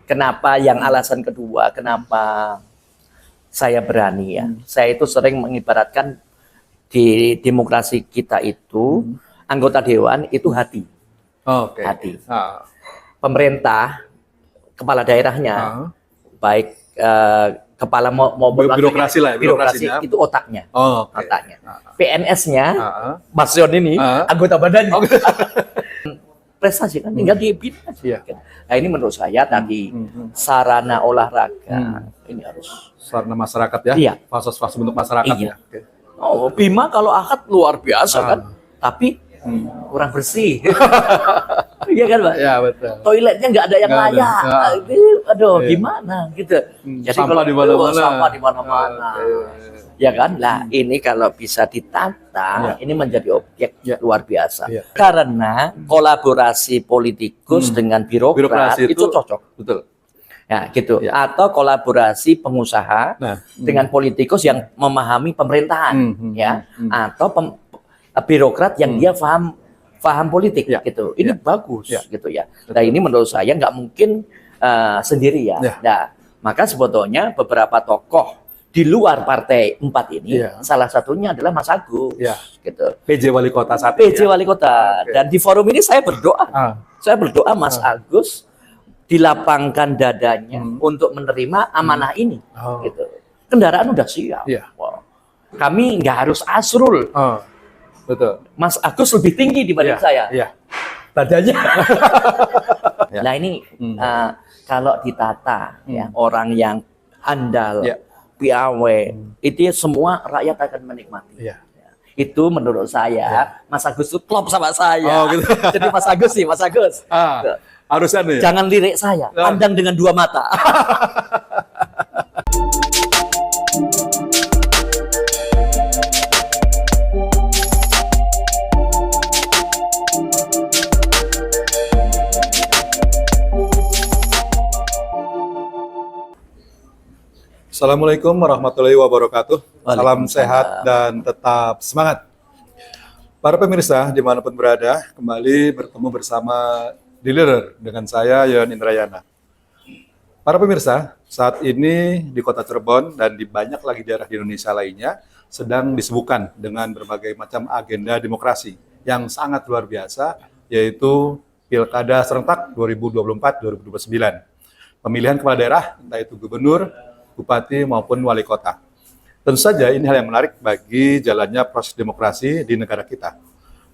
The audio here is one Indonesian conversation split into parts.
kenapa yang alasan kedua, kenapa saya berani ya. Saya itu sering mengibaratkan di demokrasi kita itu anggota dewan itu hati. Hati. Pemerintah, kepala daerahnya, baik kepala maupun birokrasi lah, birokrasi itu otaknya. Otaknya. PNS-nya, Mas Yon ini anggota badannya. Prestasi kan tinggal dibina. Nah ini menurut saya tadi sarana olahraga ini harus sarana masyarakat ya. Iya. Fase-fase bentuk masyarakat iya. ya. Oh, Bima kalau akad luar biasa kan, tapi kurang bersih. Iya kan, Pak? Iya, betul. Toiletnya nggak ada yang layak. Aduh, gimana gitu. Jadi sampah di mana-mana. Ya kan? Lah, ini kalau bisa ditata, ini menjadi objek luar biasa. Karena kolaborasi politikus dengan birokrat itu cocok. Betul. Ya, gitu. Atau kolaborasi pengusaha dengan politikus yang memahami pemerintahan, ya. Atau birokrat yang dia paham politik, gitu. Ini bagus, gitu ya. Nah, ini menurut saya nggak mungkin sendiri ya. Nah, maka sebetulnya beberapa tokoh di luar partai 4 ini, salah satunya adalah Mas Agus, gitu. PJ Wali Kota saat PJ Wali Kota. Dan di forum ini saya berdoa, Mas Agus dilapangkan dadanya untuk menerima amanah ini, gitu. Kendaraan udah siap. Wow. Kami nggak harus Asrul. Betul. Mas Agus lebih tinggi dibanding saya. Badannya. Nah ini kalau ditata, ya, orang yang andal, piawe, itu semua rakyat akan menikmati. Itu menurut saya, Mas Agus itu klop sama saya. Gitu. Jadi Mas Agus sih, Mas Agus. Harusnya nih. Jangan lirik saya, pandang dengan 2 mata. Assalamualaikum warahmatullahi wabarakatuh. Salam sehat dan tetap semangat. Para pemirsa dimanapun berada, kembali bertemu bersama The Leader dengan saya Yon Indrayana. Para pemirsa, saat ini di kota Cirebon dan di banyak lagi daerah di Indonesia lainnya sedang disibukkan dengan berbagai macam agenda demokrasi yang sangat luar biasa, yaitu Pilkada Serentak 2024-2029. Pemilihan kepala daerah, entah itu gubernur, bupati maupun wali kota. Tentu saja ini hal yang menarik bagi jalannya proses demokrasi di negara kita.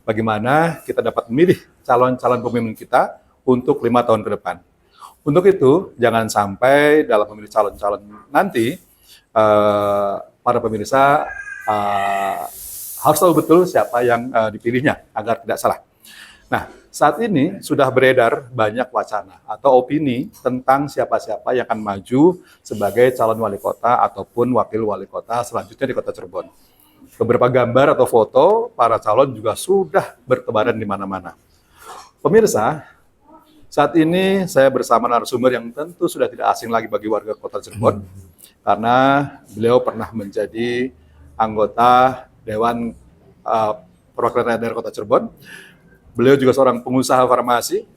Bagaimana kita dapat memilih calon-calon pemimpin kita untuk 5 tahun ke depan. Untuk itu, jangan sampai dalam memilih calon-calon nanti, para pemirsa harus tahu betul siapa yang dipilihnya agar tidak salah. Nah, saat ini sudah beredar banyak wacana atau opini tentang siapa-siapa yang akan maju sebagai calon wali kota ataupun wakil wali kota selanjutnya di kota Cirebon. Beberapa gambar atau foto para calon juga sudah bertebaran di mana-mana. Pemirsa, saat ini saya bersama narasumber yang tentu sudah tidak asing lagi bagi warga kota Cirebon, karena beliau pernah menjadi anggota Dewan Perwakilan Daerah Kota Cirebon. Beliau juga seorang pengusaha farmasi,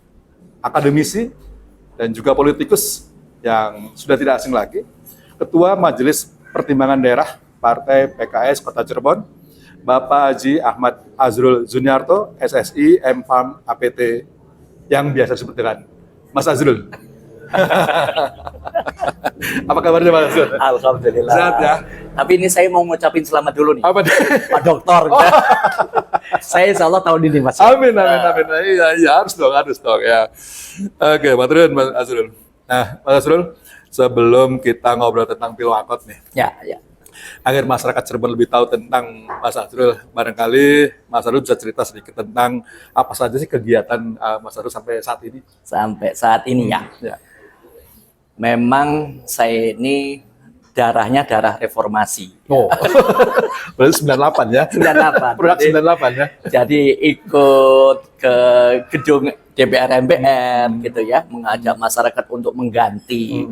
akademisi, dan juga politikus yang sudah tidak asing lagi. Ketua Majelis Pertimbangan Daerah Partai PKS Kota Cirebon, Bapak Haji Ahmad Azrul Zuniarto, SSI, M.Farm, APT, yang biasa disebut dengan Mas Azrul. Apa kabarnya Mas Azrul? Alhamdulillah. Sehat ya? Tapi ini saya mau ngucapin selamat dulu nih. Apa Pak Dokter. Saya insya Allah tahun ini Mas. Amin. Iya, harus dong ya. Oke, Mas Azrul. Nah, Mas Azrul, sebelum kita ngobrol tentang Pilwakot nih. Ya. Agar masyarakat Cirebon lebih tahu tentang Mas Azrul, barangkali Mas Azrul bisa cerita sedikit tentang apa saja sih kegiatan Mas Azrul sampai saat ini? Sampai saat ini ya. Memang saya ini darahnya darah reformasi. Berarti 98 ya? 98. Produk 98 ya? Jadi ikut ke gedung DPR MPR gitu ya, mengajak masyarakat untuk mengganti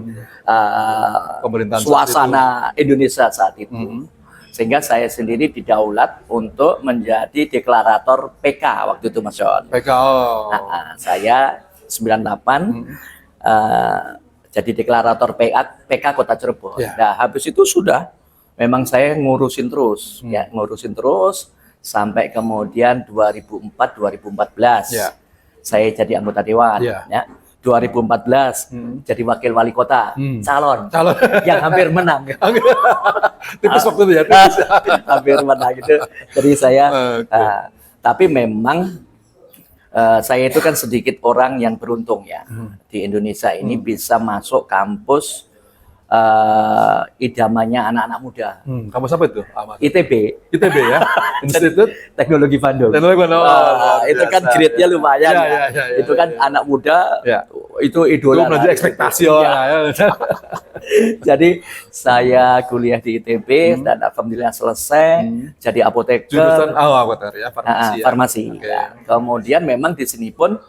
suasana Indonesia saat itu. Sehingga saya sendiri didaulat untuk menjadi deklarator PK waktu itu Mas Yon. PK, saya 98 jadi deklarator PK Kota Cirebon. Nah, habis itu sudah memang saya ngurusin terus, ya ngurusin terus sampai kemudian 2004-2014 saya jadi anggota dewan. Ya. 2014 jadi wakil wali kota, calon yang hampir menang. Tipis waktu itu ya. Hampir menang itu. Jadi saya, tapi memang saya itu kan sedikit orang yang beruntung ya di Indonesia ini bisa masuk kampus idamannya anak-anak muda. Kampus apa itu? ITB ya, Institut Teknologi Bandung. Itu kan grade-nya lumayan. Itu kan anak muda, itu idola. Itu ekspektasi Jadi saya kuliah di ITB dan alhamdulillah selesai jadi apoteker. Jurusan apoteker ya, farmasi. Ya. Kemudian memang di sini pun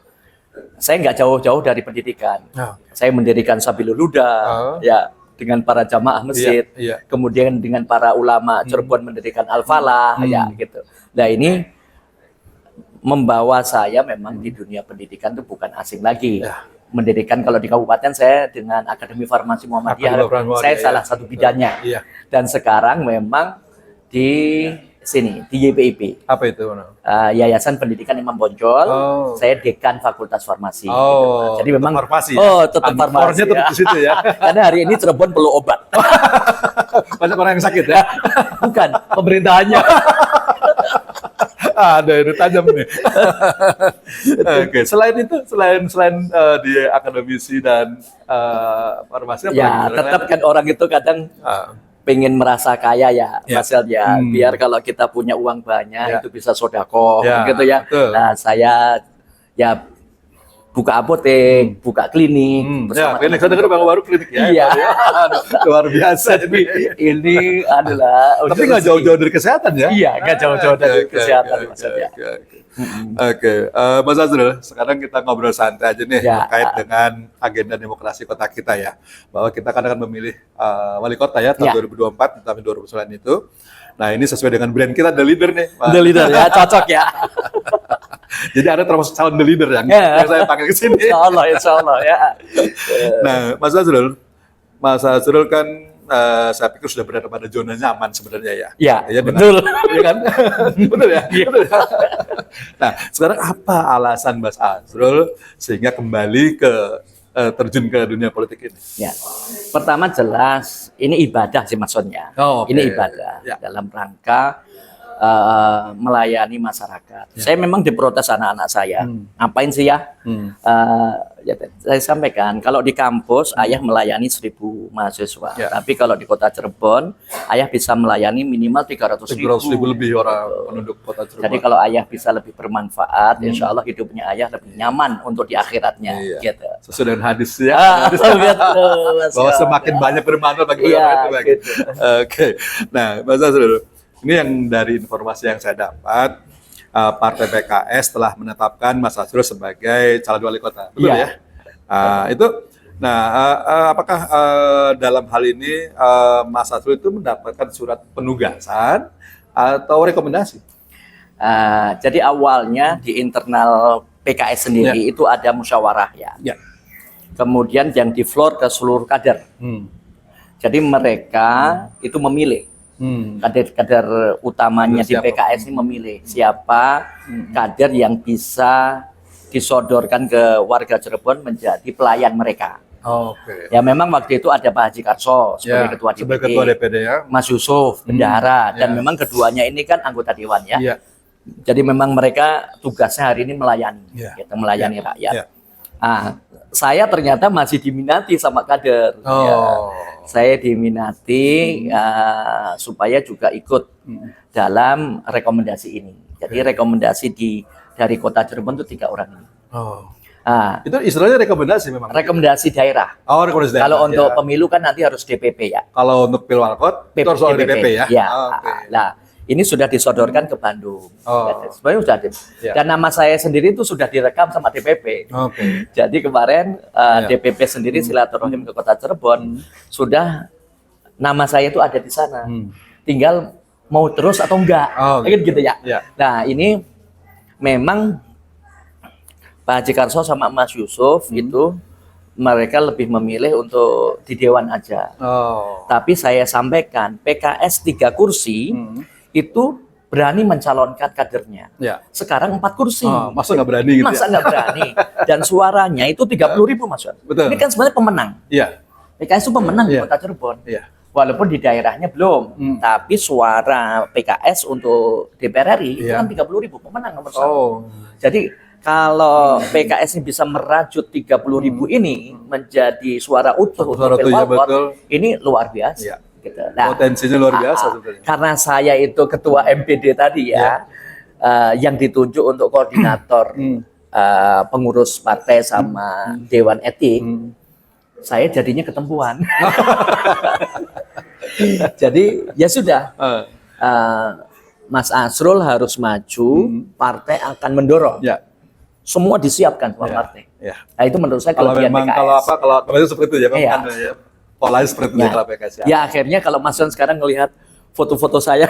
saya nggak jauh-jauh dari pendidikan. Saya mendirikan Sabilul Huda, ya, dengan para jamaah masjid, kemudian dengan para ulama Cirebon mendirikan Al-Falah, ya gitu. Nah ini membawa saya memang di dunia pendidikan itu bukan asing lagi. Mendirikan kalau di kabupaten saya dengan Akademi Farmasi Muhammadiyah, saya salah satu bidannya. Dan sekarang memang di sini di YPIP. Apa itu? Yayasan Pendidikan Imam Bonjol. Saya dekan Fakultas Farmasi. Gitu. Jadi memang farmasi. Tetap farmasi. Tetap di situ ya. Karena hari ini Cirebon perlu obat. Banyak orang yang sakit ya. Bukan pemerintahannya. Ada ini tajam nih. Oke, selain itu, selain di akademisi dan farmasi, ya tetap kan orang itu kadang pengen merasa kaya ya, hasilnya. Biar kalau kita punya uang banyak itu bisa sodako, gitu ya. Betul. Nah saya ya buka apotek, buka klinik. Klinik saya dengar baru klinik ya. Iya. Luar biasa. Ini adalah. Tapi nggak jauh-jauh dari kesehatan ya? Iya, nggak jauh-jauh dari kesehatan maksudnya. Oke, Mas Azrul, sekarang kita ngobrol santai aja nih terkait dengan agenda demokrasi kota kita ya. Bahwa kita kan akan memilih wali kota ya tahun 2024 tahun 2009 itu. Nah ini sesuai dengan brand kita, The Leader nih. The Leader ya, cocok ya. Jadi ada termasuk calon The Leader yang saya pakai ke sini. Insya Allah ya. Nah, Mas Azrul kan saya pikir sudah berada pada zona nyaman sebenarnya ya. Iya, betul. Iya kan? Betul ya? Betul ya? Nah, sekarang apa alasan Mas Azrul sehingga kembali ke terjun ke dunia politik ini? Ya, pertama jelas ini ibadah sih maksudnya. Ini ibadah dalam rangka melayani masyarakat. Saya memang diprotes anak-anak saya. Ngapain sih ya? Ya? Saya sampaikan kalau di kampus ayah melayani 1.000 mahasiswa. Tapi kalau di kota Cirebon ayah bisa melayani minimal 300.000 lebih orang penduduk kota Cirebon. Jadi kalau ayah bisa lebih bermanfaat, insya Allah hidupnya ayah lebih nyaman untuk di akhiratnya. Gitu. Sesuai dengan hadis ya. Bahwa semakin banyak bermanfaat bagi orang itu. Oke. Nah, Mas Azrul, ini yang dari informasi yang saya dapat, Partai PKS telah menetapkan Mas Azrul sebagai calon wali kota, betul ya? Apakah dalam hal ini Mas Azrul itu mendapatkan surat penugasan atau rekomendasi? Jadi awalnya di internal PKS sendiri itu ada musyawarah ya. Kemudian yang di floor ke seluruh kader. Jadi mereka itu memilih. Kader-kader utamanya di PKS ini memilih siapa kader yang bisa disodorkan ke warga Cirebon menjadi pelayan mereka. Ya memang waktu itu ada Pak Haji Karso sebagai ketua DPD, Mas Yusuf bendahara, dan memang keduanya ini kan anggota dewan ya. Jadi memang mereka tugasnya hari ini melayani, gitu, melayani rakyat. Saya ternyata masih diminati sama kader. Saya diminati supaya juga ikut dalam rekomendasi ini. Jadi rekomendasi dari Kota Cirebon itu 3 orang ini. Itu istilahnya rekomendasi memang. Rekomendasi daerah. Rekomendasi daerah. Kalau untuk pemilu kan nanti harus DPP ya. Kalau untuk Pilwalkot itu harus oleh DPP ya. Nah, ini sudah disodorkan ke Bandung. Sebenarnya sudah dan nama saya sendiri itu sudah direkam sama DPP. Jadi kemarin DPP sendiri silaturahim ke Kota Cirebon, sudah nama saya itu ada di sana. Tinggal mau terus atau enggak, gitu ya. Nah ini memang Pak Haji Karso sama Mas Yusuf itu mereka lebih memilih untuk di dewan aja. Tapi saya sampaikan PKS 3 kursi itu berani mencalonkan kadernya. Sekarang 4 kursi. Masa nggak berani gitu? Masa nggak berani? Dan suaranya itu 30.000 Mas Wan. Betul. Ini kan sebenarnya pemenang. PKS itu pemenang di Kota Cirebon. Walaupun di daerahnya belum, tapi suara PKS untuk DPR RI itu kan 30.000 pemenang nomor 1. Jadi kalau PKS ini bisa merajut 30.000 ini menjadi suara utuh untuk Pilwalkot, ini luar biasa. Gitu. Nah, potensinya luar biasa sebenarnya. Karena saya itu ketua MPD tadi yang ditunjuk untuk koordinator pengurus partai sama Dewan Etik, saya jadinya ketempuan. Jadi ya sudah, Mas Asrul harus maju, partai akan mendorong. Semua disiapkan sama partai. Nah, itu menurut saya kelebihan PKS. Kalau seperti itu ya, memang ya, polanya seperti itu kalau PKS. Ya akhirnya kalau Mas Wan sekarang melihat foto-foto saya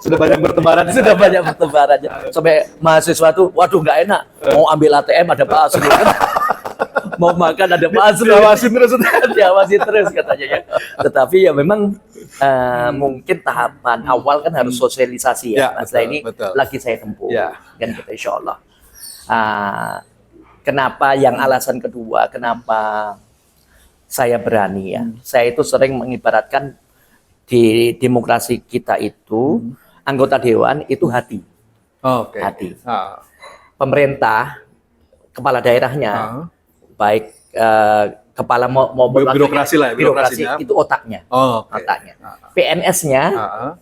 sudah banyak bertebaran, sampai mahasiswa tuh, waduh nggak enak, mau ambil ATM ada Pak Asrul, mau makan ada Pak Asrul, diawasin terus katanya ya. Tetapi ya memang mungkin tahapan awal kan harus sosialisasi ya. Nah, ini lagi saya tempuh, kan kita insya Allah. Kenapa yang alasan kedua, kenapa saya berani ya? Saya itu sering mengibaratkan di demokrasi kita itu anggota dewan itu hati. Hati. Pemerintah, kepala daerahnya, baik kepala maupun birokrasi lah, birokrasi itu otaknya. Otaknya. PNS-nya,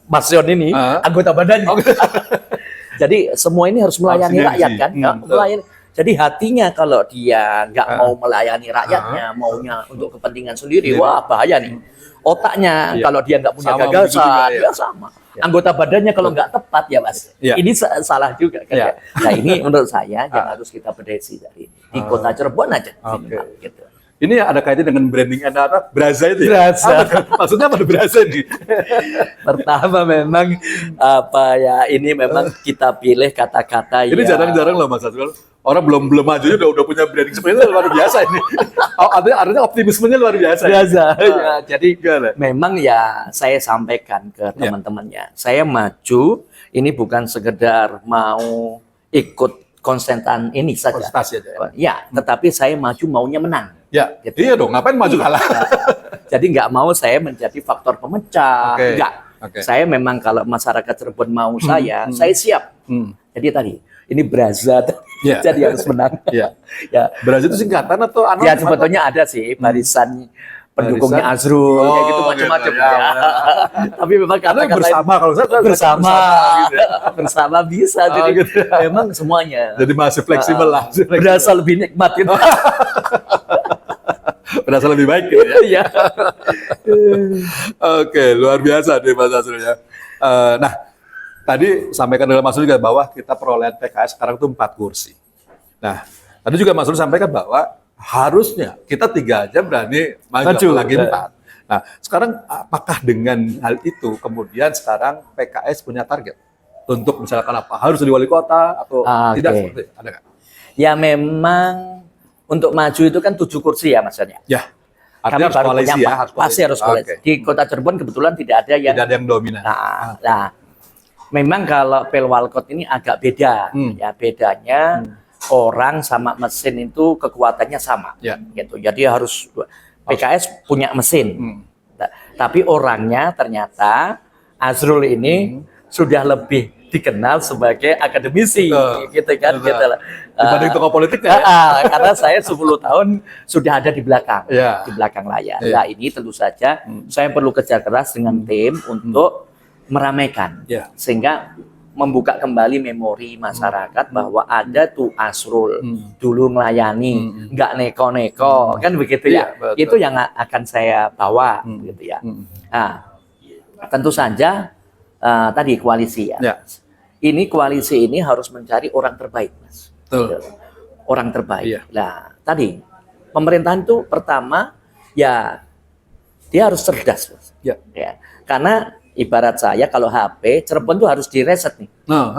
Mas Yon ini anggota badannya. Jadi semua ini harus melayani rakyat kan? Melayani. Jadi hatinya kalau dia nggak mau melayani rakyatnya, maunya untuk kepentingan sendiri, wah bahaya nih. Otaknya kalau dia nggak punya gagasan, dia sama. Anggota badannya kalau nggak tepat ya Mas, ini salah juga kan? Nah ini menurut saya yang harus kita bedesi dari di Kota Cirebon aja. Gitu. Ini ada kaitannya dengan branding Anda Braza itu ya? Braza. Maksudnya apa Braza ini? Pertama memang ini memang kita pilih kata-kata ini jarang-jarang loh Mas Asrul. Orang belum maju udah punya branding seperti itu, luar biasa ini. Artinya optimismenya luar biasa. Ya, jadi memang ya saya sampaikan ke teman-temannya. Saya maju ini bukan sekedar mau ikut konsentan ini saja. Ya, tetapi saya maju maunya menang. Gitu. Iya dong, ngapain maju kalah? Jadi nggak mau saya menjadi faktor pemecah. Enggak. Saya memang kalau masyarakat Cirebon mau saya siap. Jadi tadi ini Braza jadi harus menang. Ya. Braza itu singkatan atau anak? Ya sebetulnya ada sih barisan pendukungnya Azrul kayak gitu macam-macam ya. Tapi memang kata-kata bersama kalau saya bersama bisa jadi memang semuanya. Jadi masih fleksibel lah. Berasa lebih nikmat gitu. Berasa lebih baik gitu ya. Oke, luar biasa nih Mas Asrul ya. Nah, tadi sampaikan dalam Mas Asrul juga bahwa kita perolehan PKS sekarang itu 4 kursi. Nah, tadi juga Mas Asrul sampaikan bahwa harusnya kita 3 aja berani maju lagi 4. Nah, sekarang apakah dengan hal itu kemudian sekarang PKS punya target untuk misalkan apa? Harus di wali kota atau tidak seperti itu? Ada nggak? Ya memang untuk maju itu kan 7 kursi ya maksudnya. Ya. Kami baru punya 4, pasti harus koalisi. Di Kota Cirebon kebetulan tidak ada yang dominan. Nah, memang kalau Pilwalkot ini agak beda. Ya bedanya orang sama mesin itu kekuatannya sama. Gitu. Jadi harus PKS punya mesin. Tapi orangnya ternyata Azrul ini sudah lebih dikenal sebagai akademisi, gitu kan? Dibanding tokoh politik ya? Karena saya 10 tahun sudah ada di belakang layar. Nah ini tentu saja saya perlu kerja keras dengan tim untuk meramaikan, sehingga membuka kembali memori masyarakat bahwa ada tuh Asrul dulu melayani, nggak neko-neko, kan begitu ya? Itu yang akan saya bawa, gitu ya. Nah, tentu saja tadi koalisi ya. Ini koalisi ini harus mencari orang terbaik, Mas. Orang terbaik. Nah, tadi pemerintahan itu pertama ya dia harus cerdas, Mas. Ya. Karena ibarat saya kalau HP Cirebon tuh harus direset nih. Nah.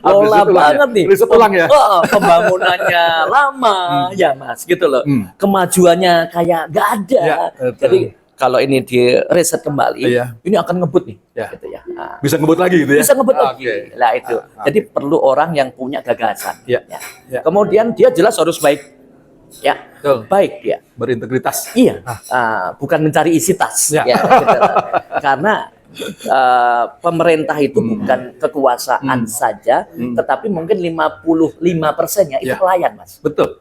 Lola banget nih. Riset ulang ya. Pembangunannya lama ya Mas, gitu loh. Kemajuannya kayak nggak ada. Ya, jadi kalau ini direset kembali, ini akan ngebut nih. Gitu ya. Nah, bisa ngebut lagi gitu ya? Bisa ngebut lagi. Lah itu. Jadi perlu orang yang punya gagasan. Ya. Kemudian dia jelas harus baik. Ya, baik dia. Berintegritas. Iya, bukan mencari isi tas. Ya, gitu. Karena pemerintah itu bukan kekuasaan saja, tetapi mungkin 55%-nya itu pelayan, Mas. Betul.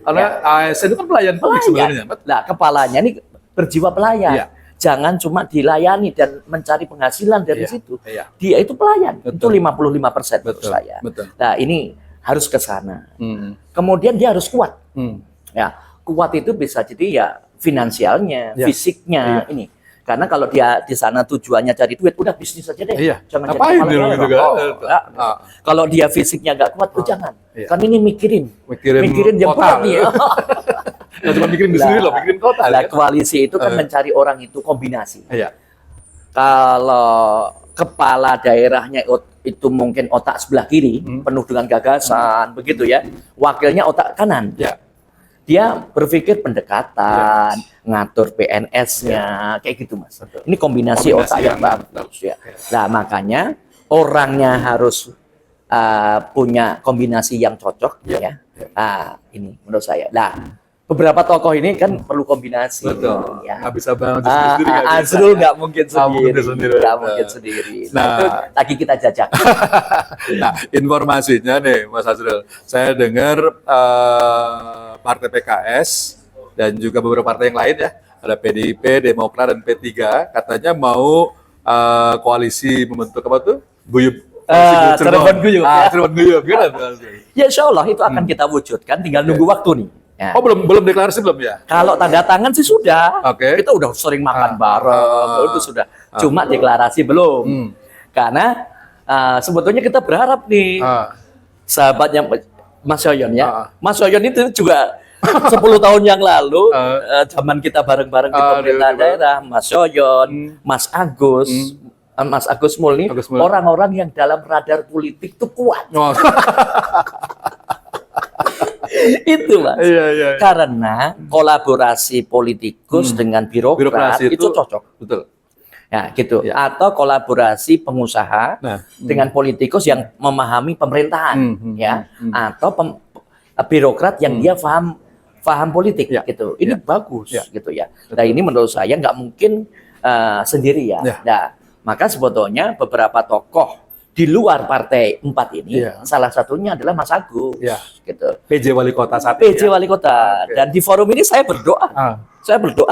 Karena ASN itu kan pelayan publik sebenarnya. Nah, kepalanya ini berjiwa pelayan. Jangan cuma dilayani dan mencari penghasilan dari situ. Dia itu pelayan. Itu 55% menurut saya. Nah, ini harus ke sana. Kemudian dia harus kuat. Ya, kuat itu bisa jadi ya finansialnya, fisiknya ini. Karena kalau dia di sana tujuannya cari duit, udah bisnis saja deh. Jangan ngapain jadi gitu kan? Kalau dia fisiknya nggak kuat, jangan. Kan ini mikirin yang kota. berat nih. Nggak cuma mikirin di sendiri loh, mikirin kota. Nah, koalisi itu kan mencari orang itu kombinasi. Kalau kepala daerahnya itu mungkin otak sebelah kiri, penuh dengan gagasan, begitu ya. Wakilnya otak kanan. Dia berpikir pendekatan, ngatur PNS-nya, kayak gitu Mas. Ini kombinasi otak yang bagus ya. Nah, makanya orangnya harus punya kombinasi yang cocok ya. Ini menurut saya. Nah, beberapa tokoh ini kan perlu kombinasi. Betul. Ya. Nggak bisa banget sendiri. Azrul nggak mungkin sendiri. Nggak mungkin sendiri. Nah, itu lagi kita jajak. Nah, informasinya nih, Mas Azrul. Saya dengar partai PKS dan juga beberapa partai yang lain ya, ada PDIP, Demokrat dan P3, katanya mau koalisi membentuk apa tuh? Cirebon Guyup. Cirebon Guyup, gimana? Ya Insya Allah itu akan kita wujudkan, tinggal nunggu waktu nih. Ya. Oh belum deklarasi belum ya? Kalau tanda tangan sih sudah. Kita udah sering makan bareng, itu sudah. Cuma deklarasi belum. Karena sebetulnya kita berharap nih sahabatnya Mas Yoyon ya. Mas Yoyon itu juga 10 tahun yang lalu zaman kita bareng-bareng di pemerintah daerah, Mas Yoyon, Mas Agus Mul nih, orang-orang yang dalam radar politik itu kuat. Itu Mas. Karena kolaborasi politikus dengan birokrat itu cocok. Betul. Ya, gitu. Atau kolaborasi pengusaha dengan politikus yang memahami pemerintahan, ya. Atau birokrat yang dia paham politik, gitu. Ini bagus, gitu ya. Nah, ini menurut saya nggak mungkin sendiri ya. Nah, maka sebetulnya beberapa tokoh di luar partai 4 ini, salah satunya adalah Mas Agus, gitu. PJ Wali Kota saat PJ Wali Kota. Dan di forum ini saya berdoa,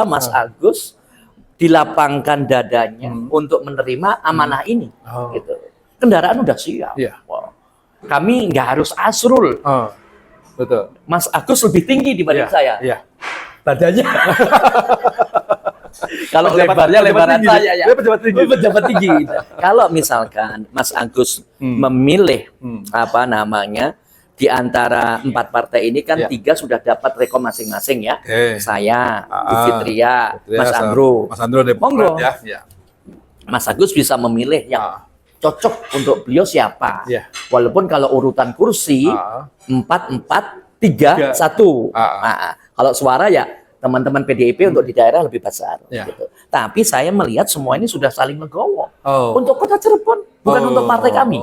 Mas Agus dilapangkan dadanya untuk menerima amanah ini. Gitu. Kendaraan udah siap. Kami nggak harus Azrul. Betul. Mas Agus lebih tinggi dibanding saya. Badannya. Kalau lebarnya lebaran saya ya. Pejabat tinggi. Kalau misalkan Mas Agus memilih di antara 4 partai ini kan 3 sudah dapat rekom masing-masing ya. Saya, Bu Fitria, Mas Andro. Monggo. Mas Agus bisa memilih yang cocok untuk beliau siapa. Walaupun kalau urutan kursi 4, 4, 3, 1. Kalau suara ya teman-teman PDIP untuk di daerah lebih besar. Gitu. Tapi saya melihat semua ini sudah saling legowo. Untuk Kota Cirebon, bukan untuk partai kami.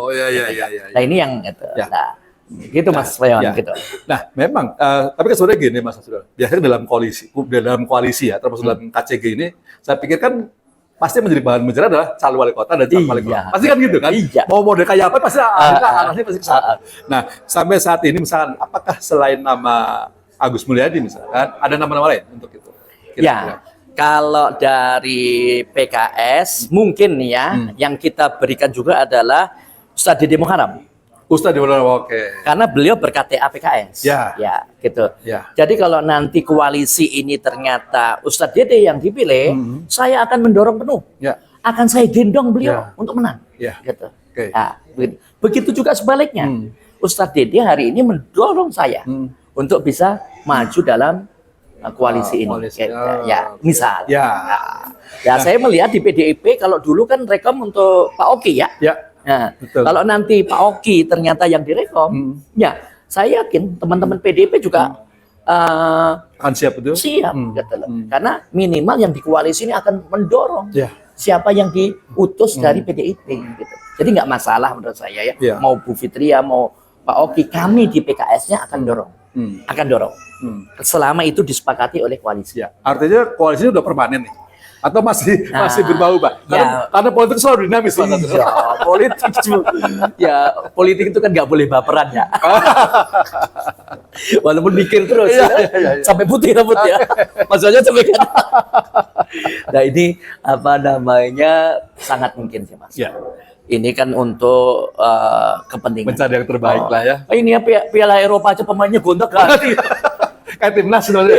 Nah ini yang itu. Nah, gitu Mas Leon, gitu. Nah, memang tapi kan sebenarnya gini Mas Azrul. Biasanya dalam koalisi ya, termasuk dalam KCG ini, saya pikir kan pasti menjadi bahan bicara adalah calon wali kota dan calon wali kota. Pasti kan gitu kan? Mau model kayak apa pasti arahnya pasti ke sana. Nah, sampai saat ini misalkan apakah selain nama Agus Mulyadi misalkan ada nama-nama lain untuk itu? Ya. Kalau dari PKS mungkin ya yang kita berikan juga adalah Ustadz Dede Muharam. Ustadz Dede Muharam, oke. Karena beliau ber-KTA PKS. Ya, gitu. Jadi kalau nanti koalisi ini ternyata Ustadz Dede yang dipilih, saya akan mendorong penuh. Akan saya gendong beliau untuk menang. Gitu. Nah, begitu juga sebaliknya. Ustadz Dede hari ini mendorong saya untuk bisa maju dalam koalisi ini. Koalisi. Ya, misal. Ya. Ya, saya melihat di PDIP kalau dulu kan rekom untuk Pak Oki ya. Ya. Nah, Betul. kalau nanti Pak Oki ternyata yang direkom, ya saya yakin teman-teman PDIP juga Akan siap itu? siap, gitu loh. Karena minimal yang di koalisi ini akan mendorong Ya. siapa yang diutus dari PDIP. Gitu. Jadi nggak masalah menurut saya ya. Ya. Mau Bu Fitria, mau Pak Oki, kami di PKS-nya akan dorong, akan dorong. Selama itu disepakati oleh koalisi. Ya. Artinya koalisi udah permanen nih? Atau masih berubah-ubah? Karena politik selalu dinamis, Pak. Iya, politik itu kan nggak boleh baperan ya. Walaupun mikir terus, sampai putih rambutnya, maksudnya sampai kan. Nah ini apa namanya sangat mungkin sih Mas. Ya. Ini kan untuk kepentingan. Mencari yang terbaik lah ya. Ini ya Piala Eropa aja pemainnya gonta-ganti. Kayak timnas sebenarnya.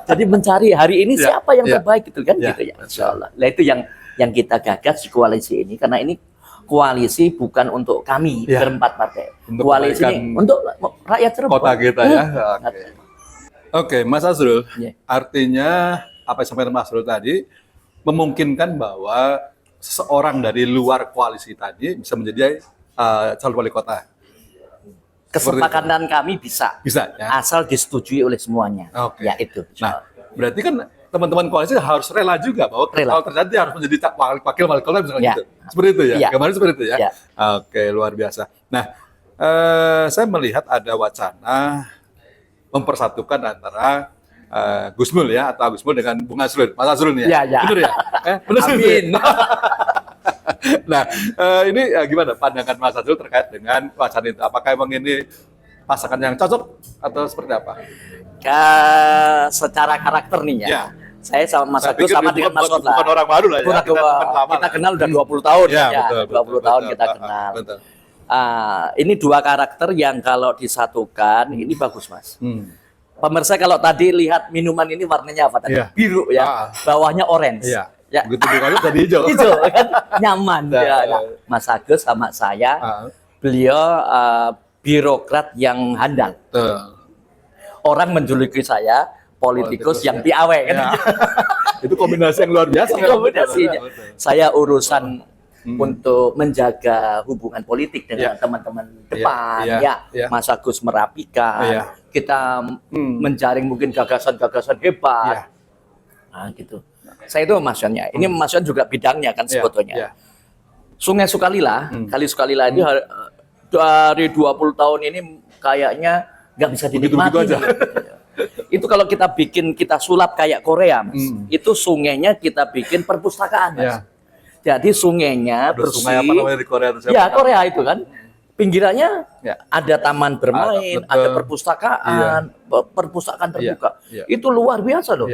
Jadi mencari hari ini siapa yang terbaik gitu kan, Ya. gitu ya. Insyaallah. Nah itu yang kita gagas di koalisi ini, karena ini koalisi bukan untuk kami berempat partai. Untuk Koalisi ini untuk rakyat Cirebon. Kota kita ya. Oke, Mas Azrul. Ya. Artinya apa yang disampaikan Mas Azrul tadi memungkinkan bahwa seseorang dari luar koalisi tadi bisa menjadi calon wali kota. Kesepakatan kami bisa ya. asal disetujui oleh semuanya. Oke. Ya itu. Nah, berarti kan teman-teman koalisi harus rela juga bahwa kalau terjadi harus menjadi wakil wali kota misalnya gitu. Seperti itu ya. Kemarin seperti itu ya. Oke, luar biasa. Nah, saya melihat ada wacana mempersatukan antara Gus Mul ya, atau Gus Mul dengan Bung Azrul, Mas Azrul nih ya. Benar ya? Benar sih. Nah, ini gimana pandangan Mas Azrul terkait dengan wacana itu? Apakah emang ini pasangan yang cocok atau seperti apa? Secara karakter nih ya. Saya sama Mas Agus sama dengan Mas Ot lah. Bukan orang baru lah ya. Kita kenal udah 20 tahun ya. 20 tahun kita kenal. Ini dua karakter yang kalau disatukan ini bagus Mas. Pemirsa kalau tadi lihat minuman ini warnanya apa tadi? Biru ya. Bawahnya orange. Ya. Begitu bukanya tadi hijau. Hijau kan nyaman ya. Mas Agus sama saya, beliau birokrat yang handal. Orang menjuluki saya politikus yang piawai kan. Itu kombinasi yang luar biasa. Kombinasinya. Saya urusan untuk menjaga hubungan politik dengan teman-teman depan, Mas Agus merapikan, kita menjaring mungkin gagasan-gagasan hebat, nah gitu. Saya itu maksudnya, ini maksudnya juga bidangnya kan sebetulnya. Sungai Sukalila, Kali Sukalila ini dari 20 tahun ini kayaknya nggak bisa dinikmati. Itu kalau kita sulap kayak Korea, Mas. Itu sungainya kita bikin perpustakaan, Mas. Jadi sungainya bersih. Sungai apa namanya di Korea itu? Ya, Korea itu kan. Pinggirannya ada taman bermain, ada perpustakaan, perpustakaan terbuka. Itu luar biasa loh.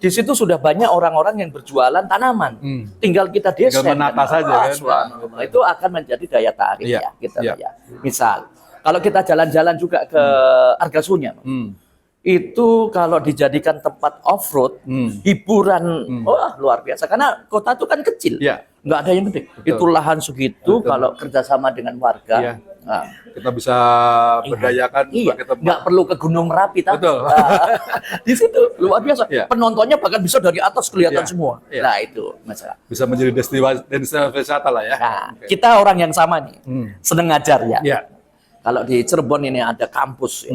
Di situ sudah banyak orang-orang yang berjualan tanaman. Tinggal kita desain. Tinggal menata saja kan. Itu akan menjadi daya tarik ya kita ya. Misal, kalau kita jalan-jalan juga ke Argasunya, itu kalau dijadikan tempat off-road, hiburan, wah luar biasa. Karena kota itu kan kecil, nggak ada yang gede. Itu lahan segitu, kalau kerjasama dengan warga, kita bisa berdayakan. Nggak perlu ke Gunung Merapi, tapi di situ luar biasa. Penontonnya bahkan bisa dari atas kelihatan semua. Nah itu masalah. Bisa menjadi destinasi wisata lah ya. Nah, kita orang yang sama nih, seneng ngajar ya. Kalau di Cirebon ini ada kampus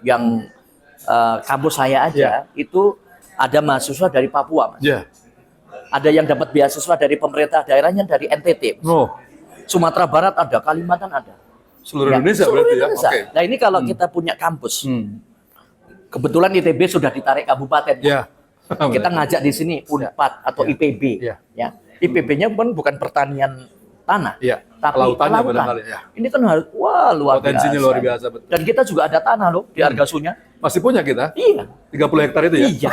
yang kampus saya aja itu ada mahasiswa dari Papua, Mas. Ada yang dapat beasiswa dari pemerintah daerahnya dari NTT. Sumatera Barat ada, Kalimantan ada. Seluruh Indonesia berarti ya. Nah ini kalau kita punya kampus, kebetulan ITB sudah ditarik kabupaten. Kita ngajak di sini Unpad atau IPB. IPB-nya pun bukan pertanian tanah, tapi kelautan. Ini kan harus luar potensinya biasa. Luar biasa. Betul. Dan kita juga ada tanah loh di Argasunya. Masih punya kita? Iya. 30 hektar itu ya? Iya.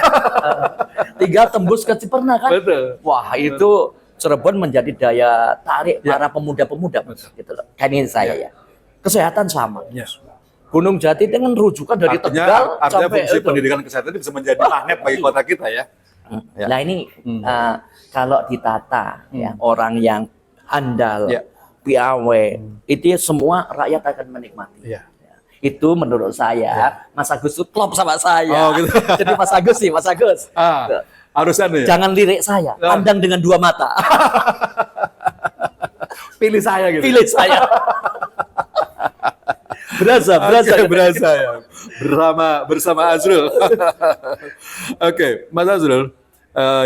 3 tembus ke Ciperna kan? Betul. Wah itu Cirebon menjadi daya tarik para pemuda-pemuda. Gitu loh. Kan ini saya ya. Kesehatan sama. Gunung Jati itu kan rujukan dari Tegal artinya sampai fungsi pendidikan kesehatan itu bisa menjadi magnet bagi kota kita ya. Nah ini kalau ditata orang yang handal, piawai, itu semua rakyat akan menikmati. Itu menurut saya, Mas Agus itu klop sama saya. Oh, gitu. Jadi Mas Agus sih, Mas Agus. Harusnya nih. Jangan lirik saya, pandang dengan dua mata. Pilih saya gitu. Pilih saya. Berasa ya. Bersama Azrul. Oke, Mas Azrul,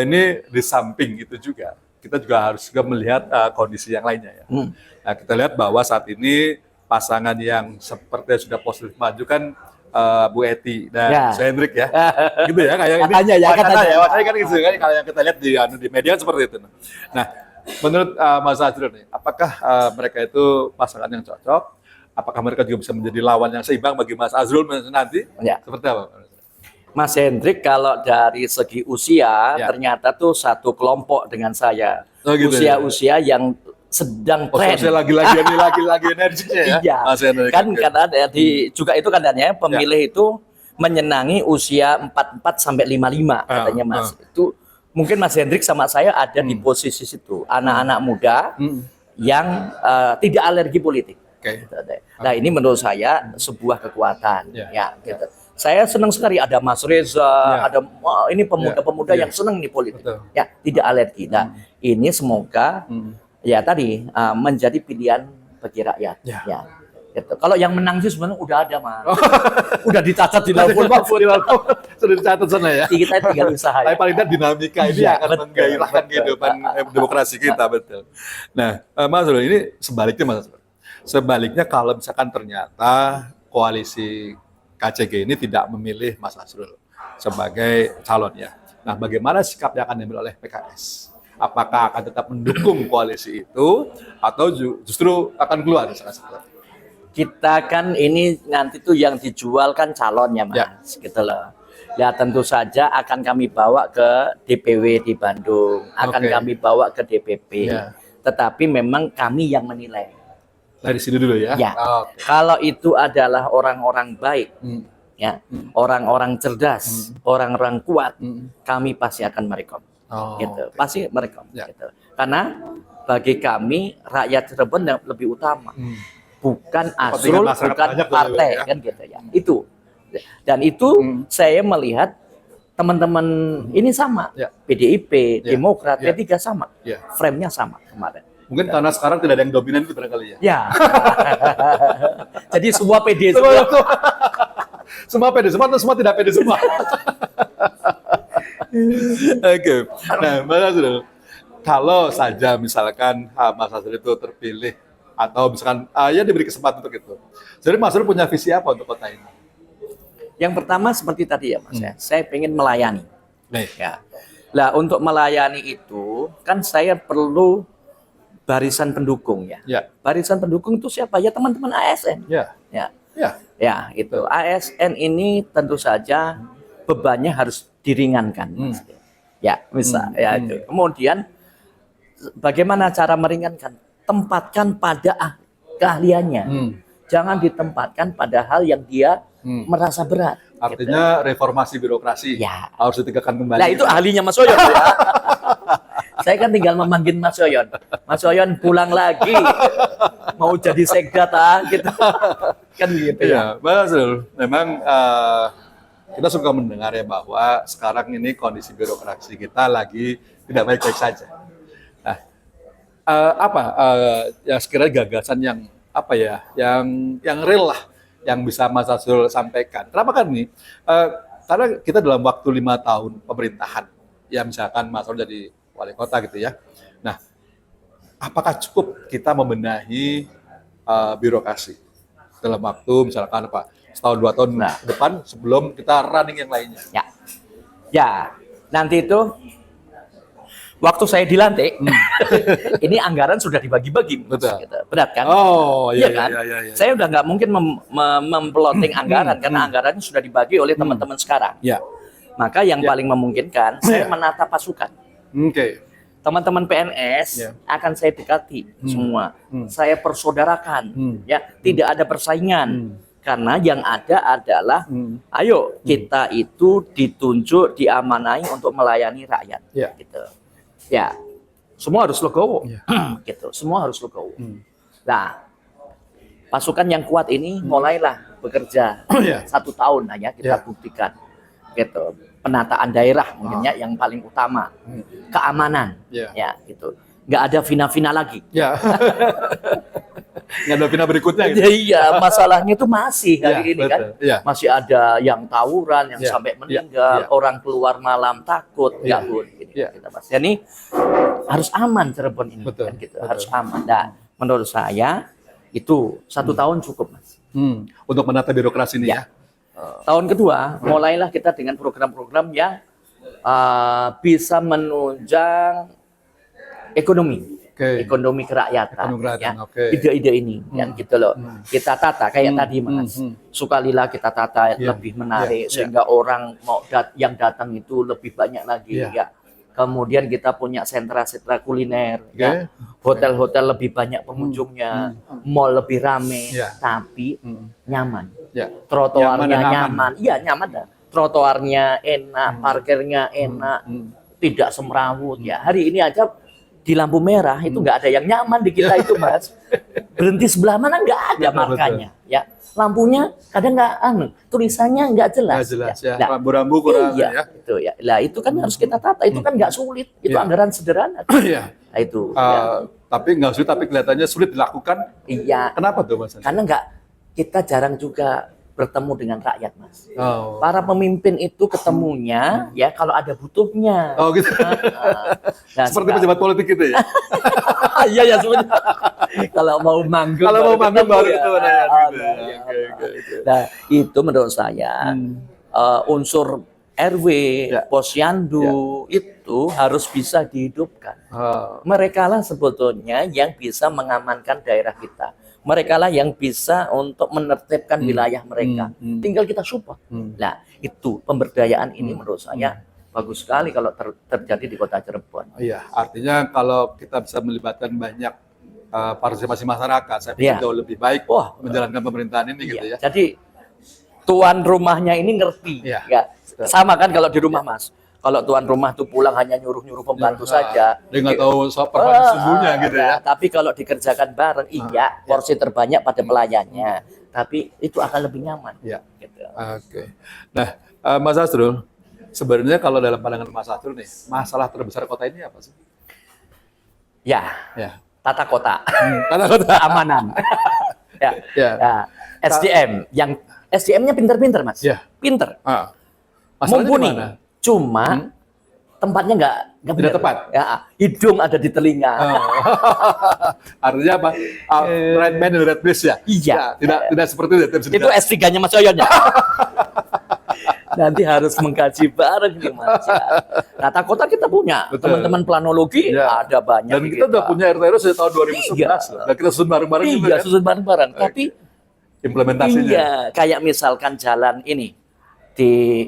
ini di samping itu juga, kita juga harus melihat kondisi yang lainnya ya. Nah, kita lihat bahwa saat ini pasangan yang seperti sudah positif maju kan Bu Eti dan Mas Hendrik ya. Gitu ya, kayak katanya ini. Katanya ya, kan gitu kan, kalau yang kita lihat di media seperti itu. Nah, menurut Mas Azrul nih, apakah mereka itu pasangan yang cocok? Apakah mereka juga bisa menjadi lawan yang seimbang bagi Mas Azrul nanti? Ya. Seperti apa? Mas Hendrik kalau dari segi usia ternyata tuh satu kelompok dengan saya. Oh, gitu, usia yang sedang tren. Lagi energinya ya. Iya. Mas Hendrik, kan karena juga itu katanya pemilih itu menyenangi usia 44 sampai 55 katanya Mas. Itu mungkin Mas Hendrik sama saya ada di posisi situ. Anak-anak muda yang tidak alergi politik. Nah, ini menurut saya sebuah kekuatan ya gitu. Saya senang sekali ada Mas Reza, ada ini pemuda-pemuda yang senang di politik. Ya, tidak alergi. Nah, ini semoga ya tadi menjadi pilihan bagi rakyat. Ya. Gitu. Kalau yang menang sih sebenarnya udah ada, Mas. Udah dicatat di Lampung. Sudah dicatat sana ya. Kita tinggal usaha. Tapi paling tidak dinamika ini akan menggairahkan kehidupan demokrasi kita, betul. Nah, Mas Azrul, ini sebaliknya Mas Azrul. Sebaliknya kalau misalkan ternyata koalisi KCG ini tidak memilih Mas Azrul sebagai calonnya. Nah, bagaimana sikap yang akan diambil oleh PKS? Apakah akan tetap mendukung koalisi itu atau justru akan keluar? Kita kan ini nanti tuh yang dijual kan calonnya, Mas, gitu loh. Ya tentu saja akan kami bawa ke DPW di Bandung, akan kami bawa ke DPP. Tetapi memang kami yang menilai. Dari sini dulu ya. Kalau itu adalah orang-orang baik, ya, orang-orang cerdas, orang-orang kuat, kami pasti akan merekom. Gitu. Pasti merekom. Gitu. Karena bagi kami rakyat Cirebon yang lebih utama, bukan Azrul, bukan partai, kan gitu ya. Itu. Dan itu saya melihat teman-teman ini sama, PDIP, Demokrat, P3 sama, frame-nya sama kemarin. Mungkin karena sekarang tidak ada yang dominan itu barangkali ya. Ya. Jadi semua PD semua. Semua PD, semua tidak PD semua. Oke. Nah, Mas Azrul, kalau saja misalkan Mas Azrul itu terpilih atau misalkan ya diberi kesempatan untuk itu. Jadi Mas Azrul punya visi apa untuk kota ini? Yang pertama seperti tadi ya Mas ya, saya ingin melayani. Ya. Lah untuk melayani itu kan saya perlu barisan pendukung ya. Barisan pendukung itu siapa? Ya teman-teman ASN. Ya, itu. ASN ini tentu saja bebannya harus diringankan. Ya, bisa ya itu. Kemudian bagaimana cara meringankan? Tempatkan pada keahliannya. Jangan ditempatkan pada hal yang dia merasa berat. Artinya reformasi birokrasi harus ditegakkan kembali. Nah, itu ahlinya Mas Yoyon ya. Saya kan tinggal memanggil Mas Yoyon. Mas Yoyon pulang lagi. Mau jadi sekda gitu. Kan gitu ya. Mas Azrul, memang kita suka mendengar ya bahwa sekarang ini kondisi birokrasi kita lagi tidak baik-baik saja. Nah, yang sekiranya gagasan yang yang real lah yang bisa Mas Azrul sampaikan. Kenapa kan ini? Karena kita dalam waktu 5 tahun pemerintahan, ya misalkan Mas Azrul jadi wali kota gitu ya. Nah, apakah cukup kita membenahi birokrasi dalam waktu misalkan setahun 2 tahun ke depan sebelum kita running yang lainnya? Ya, nanti itu waktu saya dilantik, ini anggaran sudah dibagi-bagi, gitu. Berat kan? Iya kan? Saya udah nggak mungkin memploting anggaran karena anggarannya sudah dibagi oleh teman-teman sekarang. Maka yang paling memungkinkan saya menata pasukan. Teman-teman PNS akan saya dekati semua. Saya persaudarakan, ya, tidak ada persaingan. Karena yang ada adalah, ayo kita itu ditunjuk, diamanai untuk melayani rakyat, gitu. Ya, semua harus legowo, gitu. Semua harus legowo. Nah, pasukan yang kuat ini mulailah bekerja 1 tahun lah ya kita buktikan gitu. Penataan daerah mungkin ya yang paling utama, keamanan ya gitu. Nggak ada fina-fina lagi. Ya. Nggak ada fina berikutnya gitu. Iya, masalahnya itu masih hari ini kan. Ya. Masih ada yang tawuran, yang sampai meninggal, orang keluar malam takut, nggak boleh. Kita bahas. Jadi harus aman Cirebon ini kan gitu. Harus aman. Dan menurut saya itu 1 tahun cukup, Mas. Untuk menata birokrasi ini ya. Tahun kedua, mulailah kita dengan program-program yang bisa menunjang ekonomi. Ekonomi kerakyatan, ya. Ide-ide ini yang gitu loh. Kita tata kayak tadi Mas. Sukalila kita tata lebih menarik sehingga orang mau yang datang itu lebih banyak lagi ya. Kemudian kita punya sentra-sentra kuliner, ya. Hotel-hotel lebih banyak pengunjungnya, mall lebih rame, tapi nyaman. Trotoarnya nyaman. Iya, nyaman dah. Trotoarnya enak, parkirnya enak, tidak semrawut ya. Hari ini aja di lampu merah itu nggak ada yang nyaman di kita itu, Mas. Berhenti sebelah mana nggak ada markanya, ya. Lampunya kadang nggak tulisannya nggak jelas. Ya. Rambu-rambu kurang ya. Itu ya. Lah itu kan harus kita tata. Itu kan nggak sulit. Itu anggaran sederhana. Nah, itu. Tapi nggak sulit, tapi kelihatannya sulit dilakukan. Iya. Kenapa tuh, Mas? Karena kita jarang juga bertemu dengan rakyat, Mas. Para pemimpin itu ketemunya ya kalau ada butuhnya. Oh gitu. Nah, seperti pejabat politik gitu ya. Iya ya sebenarnya. Kalau mau manggung baru itu Nah, itu menurut saya unsur RW, posyandu itu harus bisa dihidupkan. Mereka lah sebetulnya yang bisa mengamankan daerah kita. Mereka lah yang bisa untuk menertibkan wilayah mereka. Tinggal kita support. Nah, itu pemberdayaan ini menurut saya bagus sekali kalau terjadi di Kota Cirebon. Iya, artinya kalau kita bisa melibatkan banyak partisipasi masyarakat, saya pikir jauh lebih baik menjalankan pemerintahan ini gitu ya. Jadi tuan rumahnya ini ngerti. Ya. Sama kan kalau di rumah, Mas. Kalau tuan rumah tuh pulang hanya nyuruh-nyuruh pembantu saja. Dia nggak tahu soal permainan sesungguhnya gitu ya. Tapi kalau dikerjakan bareng, porsi terbanyak pada pelayannya. Tapi itu akan lebih nyaman. Gitu. Oke. Nah, Mas Asrul, sebenarnya kalau dalam pandangan Mas Asrul nih, masalah terbesar kota ini apa sih? Ya. Tata kota. Tata kota. Keamanan. SDM. Yang SDM-nya pinter-pinter, Mas. Pinter. Mumpuni. Cuma tempatnya nggak tidak tepat. Ya, hidung ada di telinga. Artinya apa? Right man in the right place ya. Iya. Tidak seperti itu. Itu S3-nya Mas Yoyon ya. Nanti harus mengkaji bareng nih Mas. Tata kota kita punya. Teman-teman planologi ada banyak. Dan kita udah punya RT sejak tahun 2011. Dan kita susun bareng-bareng. Iya, susun bareng-bareng. Tapi implementasinya. Iya, kayak misalkan jalan ini di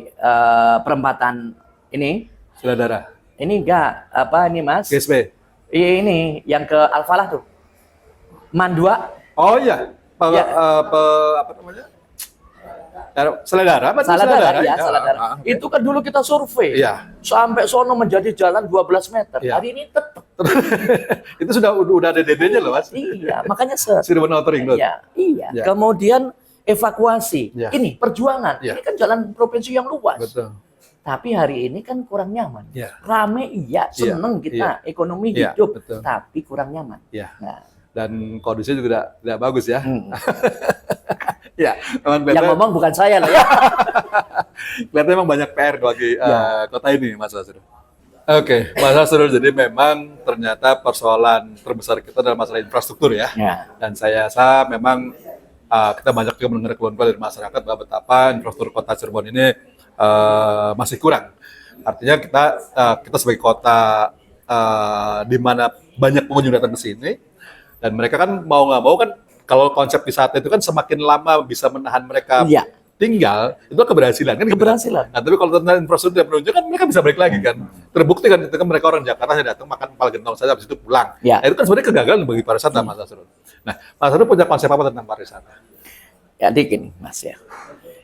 perempatan ini Suladara. Ini enggak ini Mas? GSP. Iya ini yang ke Al-Falah tuh. Mandua. Oh iya. Apa namanya? Saladara. Saladara. Itu kan dulu kita survei. Sampai sono menjadi jalan 12 meter. Hari ini tetap. Itu udah ada DD-nya loh, Mas. Iya, makanya Cirebon Outer Ring Road. Iya. Kemudian evakuasi. Ini perjuangan. Ini kan jalan provinsi yang luas. Betul. Tapi hari ini kan kurang nyaman. Rame seneng kita, ekonomi hidup, tapi kurang nyaman. Nah. Dan kondisinya juga tidak bagus ya. Yang ngomong bukan saya loh ya. Kelihatan memang banyak PR bagi kota ini, Mas Asrul. Oke, Mas Asrul, jadi memang ternyata persoalan terbesar kita adalah masalah infrastruktur ya. Dan saya rasa memang kita banyak juga mendengar keluhan dari masyarakat bahwa betapa infrastruktur kota Cirebon ini masih kurang. Artinya kita sebagai kota di mana banyak pengunjung datang ke sini, dan mereka kan mau nggak mau kan kalau konsep wisata itu kan semakin lama bisa menahan mereka tinggal, itu keberhasilan kan? Keberhasilan. Nah, tapi kalau tentang infrastruktur yang menunjuk kan mereka bisa balik lagi kan. Terbukti kan ketika mereka orang Jakarta yang datang makan kepala gentong saja habis itu pulang. Nah, itu kan sebenarnya kegagalan bagi pariwisata, Mas Asrul. Nah, Mas Asrul punya konsep apa tentang pariwisata? Jadi gini, Mas ya.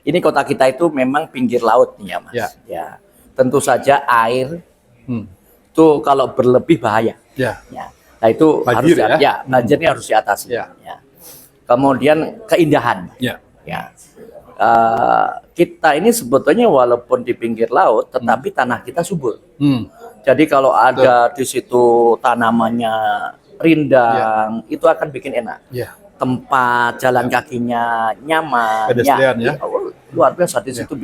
Ini kota kita itu memang pinggir laut nih ya, Mas. Ya. Tentu saja air itu kalau berlebih bahaya. Nah, itu banjir, harus banjir ini harus diatasi. Kemudian keindahan. Ya, kita ini sebetulnya walaupun di pinggir laut, tetapi tanah kita subur. Jadi kalau ada di situ tanamannya rindang, itu akan bikin enak. Tempat jalan kakinya nyaman, pedestrian ya. Luar biasa. Di situ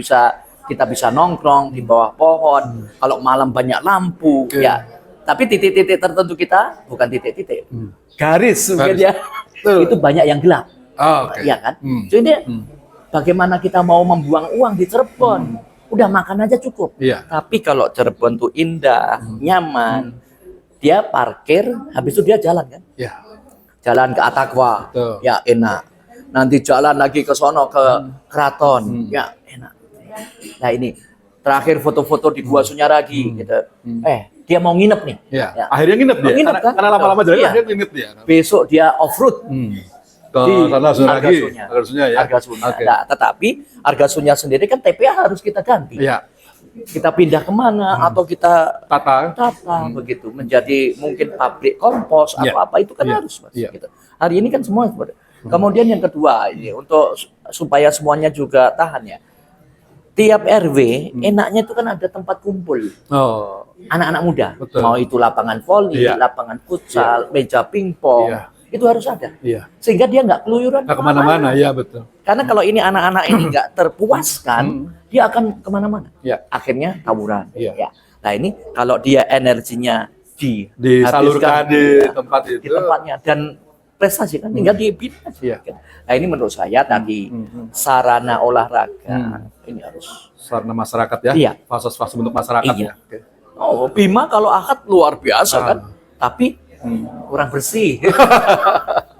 kita bisa nongkrong di bawah pohon. Kalau malam banyak lampu, ya. Tapi titik-titik tertentu kita bukan titik-titik, garis mungkin ya. Itu banyak yang gelap, ya kan? Jadi bagaimana kita mau membuang uang di Cirebon? Udah makan aja cukup. Tapi kalau Cirebon tuh indah, nyaman, dia parkir, habis itu dia jalan kan? Jalan ke Atakwa, ya enak. Nanti jalan lagi ke sono ke Keraton, ya enak. Nah ini terakhir foto-foto di Gua Sunyaragi, gitu. Dia mau nginep nih. Ya. Akhirnya nginep dia. Nginep, kan? Karena lama-lama jalan, akhirnya nginep dia. Besok dia off-road. Di Argasunya ya. Argasunya. Nah, tetapi Argasunya sendiri kan TPA harus kita ganti. Kita pindah kemana atau kita tata begitu menjadi mungkin pabrik kompos atau apa itu kan harus Mas. Gitu. Hari ini kan semua seperti. Kemudian yang kedua ini untuk supaya semuanya juga tahan ya. Tiap RW enaknya itu kan ada tempat kumpul. Anak-anak muda. Betul. Mau itu lapangan voli, lapangan futsal, meja pingpong. Itu harus ada. Sehingga dia nggak keluyuran kemana-mana. Ya betul. Karena kalau ini anak-anak ini nggak terpuaskan, dia akan kemana-mana. Akhirnya tawuran. Nah ini kalau dia energinya disalurkan di tempat itu, di tempatnya dan prestasi kan tinggal dibina. Nah ini menurut saya tadi sarana olahraga ini harus sarana masyarakat ya. Fase-fase bentuk masyarakat ya. Oh, Bima kalau akad luar biasa kan, tapi kurang bersih.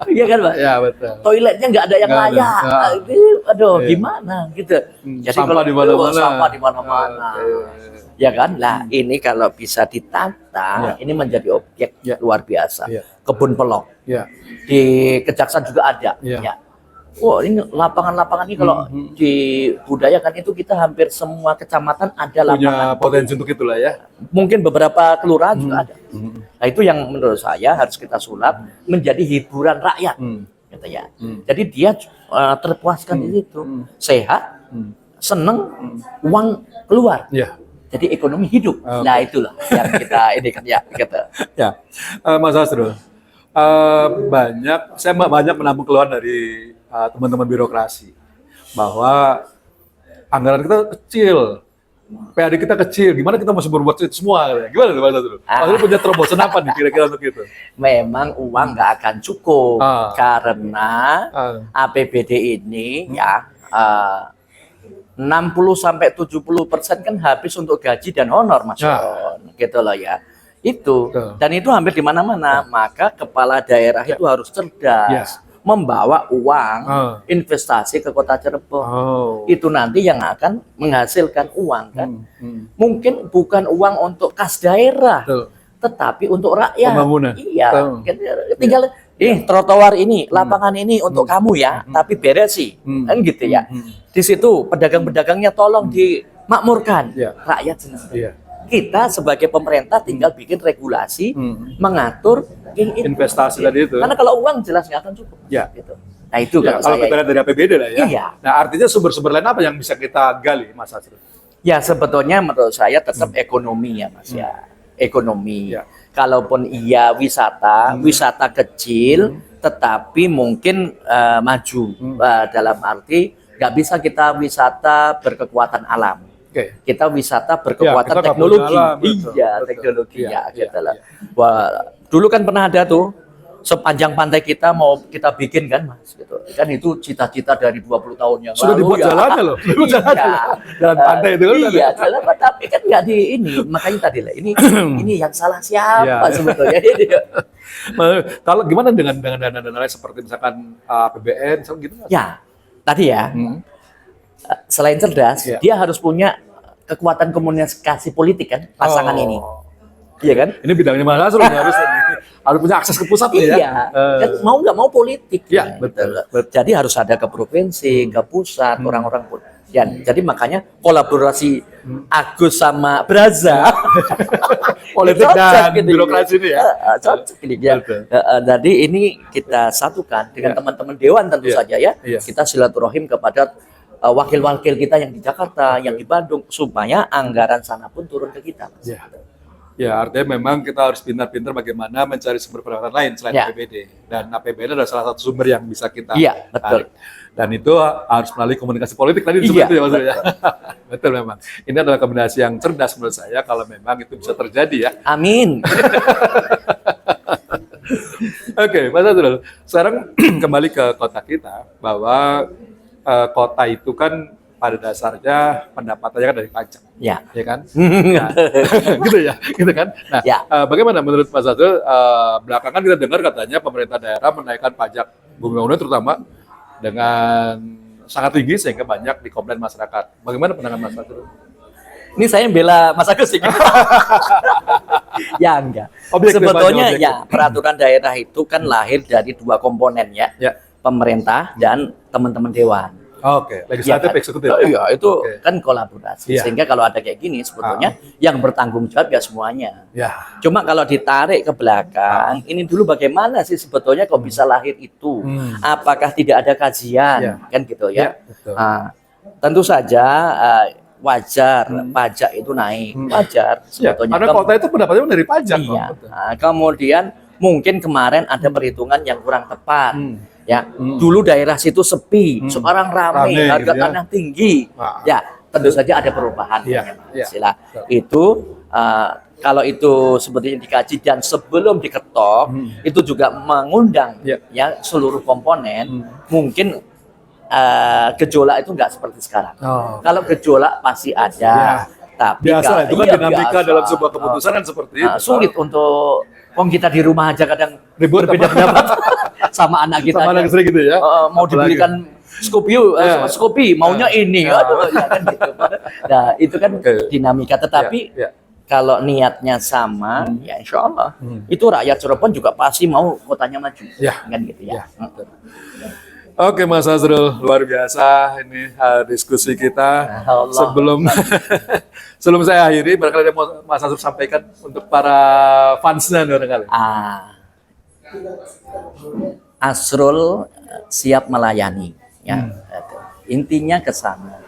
Iya kan, Pak? Ya betul. Toiletnya nggak ada yang layak. Aduh, gimana gitu. Jadi sampah di mana-mana. Sampah di mana-mana. Ya kan? Lah, ini kalau bisa ditata, ini menjadi objek luar biasa. Kebun pelok. Di Kejaksaan juga ada. Wah, ini lapangan-lapangan ini kalau dibudayakan itu kita hampir semua kecamatan ada lapangan. Punya potensi untuk itulah ya. Mungkin beberapa kelurahan juga ada. Nah, itu yang menurut saya harus kita sulap menjadi hiburan rakyat. Gitu ya. Jadi dia terpuaskan di situ. Sehat, seneng, uang keluar. Jadi ekonomi hidup. Nah, itulah yang kita ini kan ya gitu. Mas Asrul. Saya banyak menampung keluhan dari teman-teman birokrasi bahwa anggaran kita kecil, PAD kita kecil, gimana kita masih berbuat itu semua? Gimana tuh Mas Asrul? Maksudnya punya terobosan apa nih kira-kira untuk itu? Memang uang nggak akan cukup karena APBD ini 60-70% kan habis untuk gaji dan honor Mas Ron, gitu loh ya. Itu dan itu hampir di mana-mana. Maka kepala daerah itu harus cerdas, membawa uang investasi ke Kota Cirebon. Itu nanti yang akan menghasilkan uang kan. Mungkin bukan uang untuk kas daerah, tetapi untuk rakyat. Pembangunan. Iya. Tinggal trotoar ini, lapangan ini untuk kamu ya, tapi beresi, kan gitu ya. Di situ pedagang-pedagangnya tolong dimakmurkan, rakyat senang. Kita sebagai pemerintah tinggal bikin regulasi, mengatur investasi tadi itu. Karena kalau uang jelas nggak akan cukup. Gitu. Nah itu kalau kita lihat dari APBD lah ya. Nah artinya sumber-sumber lain apa yang bisa kita gali, Mas Asrul? Ya sebetulnya menurut saya tetap ekonomi ya Mas ya. Ekonomi. Kalaupun iya wisata kecil, tetapi mungkin maju dalam arti nggak bisa kita wisata berkekuatan alam. Kita wisata berkekuatan teknologi. Teknologi gitu lah. Wah, dulu kan pernah ada tuh sepanjang pantai kita mau kita bikin kan Mas gitu. Kan itu cita-cita dari 20 tahun yang sudah lalu. Sudah dibuat jalannya loh. Jalan pantai itu kan. Iya, jalan tapi kan nggak di ini. Makanya tadi lah ini yang salah siapa sebetulnya. Kalau gimana dengan dana-dana lain seperti misalkan APBN gitu? Ya, tadi ya. Selain cerdas, dia harus punya kekuatan komunikasi politik kan pasangan ini. Iya kan? Ini bidangnya Mas Asrul harus punya akses ke pusat ya. Iya. Kan mau nggak mau politik. Iya, betul. Jadi harus ada ke provinsi, ke pusat, orang-orang pun. Ya, jadi makanya kolaborasi Agus sama Braza politik cocok dan gitu birokrasi ini ya. Cocok ini ya. Jadi ini kita satukan dengan teman-teman dewan tentu saja ya. Kita silaturahim kepada wakil-wakil kita yang di Jakarta, yang di Bandung, supaya anggaran sana pun turun ke kita. Ya, artinya memang kita harus pintar-pintar bagaimana mencari sumber pendapatan lain selain APBD. Dan APBD adalah salah satu sumber yang bisa kita betul. tarik. Dan itu harus melalui komunikasi politik tadi seperti itu ya maksudnya. Betul memang. Ini adalah kombinasi yang cerdas menurut saya kalau memang itu bisa terjadi ya. Amin. Oke, Mas Azrul. Sekarang kembali ke kota kita, bahwa kota itu kan pada dasarnya pendapatannya kan dari pajak, ya kan? Ya. gitu kan? Nah, bagaimana menurut Mas Azrul? Belakangan kita dengar katanya pemerintah daerah menaikkan pajak bumi bangunan terutama dengan sangat tinggi sehingga banyak dikomplain masyarakat. Bagaimana pandangan Mas Azrul? Ini saya bela Mas Agus sih. Ya enggak. Sebetulnya peraturan daerah itu kan lahir dari dua komponen ya. Pemerintah dan teman-teman dewan. Oke, legislatif, eksekutif. Iya, itu kan kolaborasi. Sehingga kalau ada kayak gini sebetulnya yang bertanggung jawab ya semuanya. Cuma kalau ditarik ke belakang, ini dulu bagaimana sih sebetulnya kok bisa lahir itu? Apakah tidak ada kajian? Kan gitu ya. Tentu saja wajar pajak itu naik. Wajar sebetulnya. Karena kota itu pendapatnya dari pajak. Kemudian mungkin kemarin ada perhitungan yang kurang tepat. Ya, dulu daerah situ sepi, sekarang ramai, harga tanah tinggi. Ya, tentu saja ada perubahan. Itu kalau itu sebetulnya dikaji dan sebelum diketok, itu juga mengundang ya seluruh komponen. Mungkin gejolak itu nggak seperti sekarang. Kalau gejolak pasti ada. Tapi biasa itu kan dinamika dalam sebuah keputusan kan seperti itu. Sulit untuk kita di rumah aja kadang berbeda pendapat sama anak kita. Sama anak istri gitu ya. Mau dibelikan Scoopy, maunya ini. Aduh, ya kan gitu. Nah, itu kan dinamika. Tetapi kalau niatnya sama, ya insya Allah itu rakyat Cirebon juga pasti mau kotanya maju. Kan gitu ya. Oke Mas Azrul, luar biasa ini diskusi kita. Sebelum saya akhiri, barangkali ada mau Mas Azrul sampaikan untuk para fansnya barangkali. Azrul siap melayani. Ya, intinya ke sana.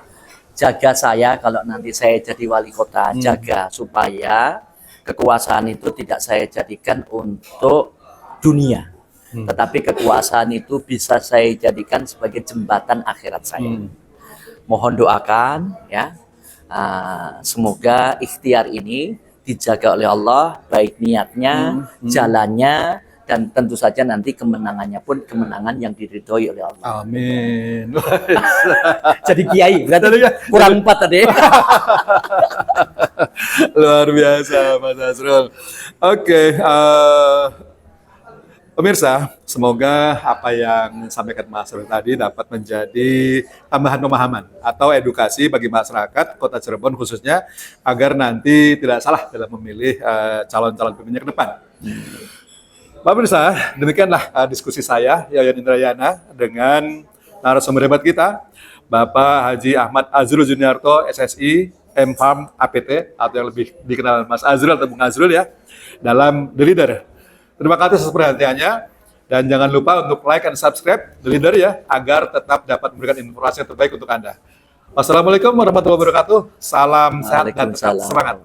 Jaga saya kalau nanti saya jadi wali kota, jaga supaya kekuasaan itu tidak saya jadikan untuk dunia. Tetapi kekuasaan itu bisa saya jadikan sebagai jembatan akhirat saya. Mohon doakan ya. Semoga ikhtiar ini dijaga oleh Allah, baik niatnya, jalannya, dan tentu saja nanti kemenangannya pun kemenangan yang diridhoi oleh Allah. Amin. Jadi kiai, berarti kurang 4 tadi. Luar biasa Mas Azrul. Oke, pemirsa, semoga apa yang disampaikan Mas Azrul tadi dapat menjadi tambahan pemahaman atau edukasi bagi masyarakat Kota Cirebon khususnya agar nanti tidak salah dalam memilih calon-calon pemimpinnya ke depan. Pak pemirsa, demikianlah diskusi saya, Yayan Indrayana, dengan narasumber hebat kita, Bapak Haji Ahmad Azrul Juniarto, SSI, M.Farm APT, atau yang lebih dikenal Mas Azrul atau Bung Azrul ya, dalam The Leader. Terima kasih atas perhatiannya, dan jangan lupa untuk like dan subscribe The Leader ya, agar tetap dapat memberikan informasi yang terbaik untuk Anda. Wassalamualaikum warahmatullahi wabarakatuh. Salam sehat dan tetap semangat.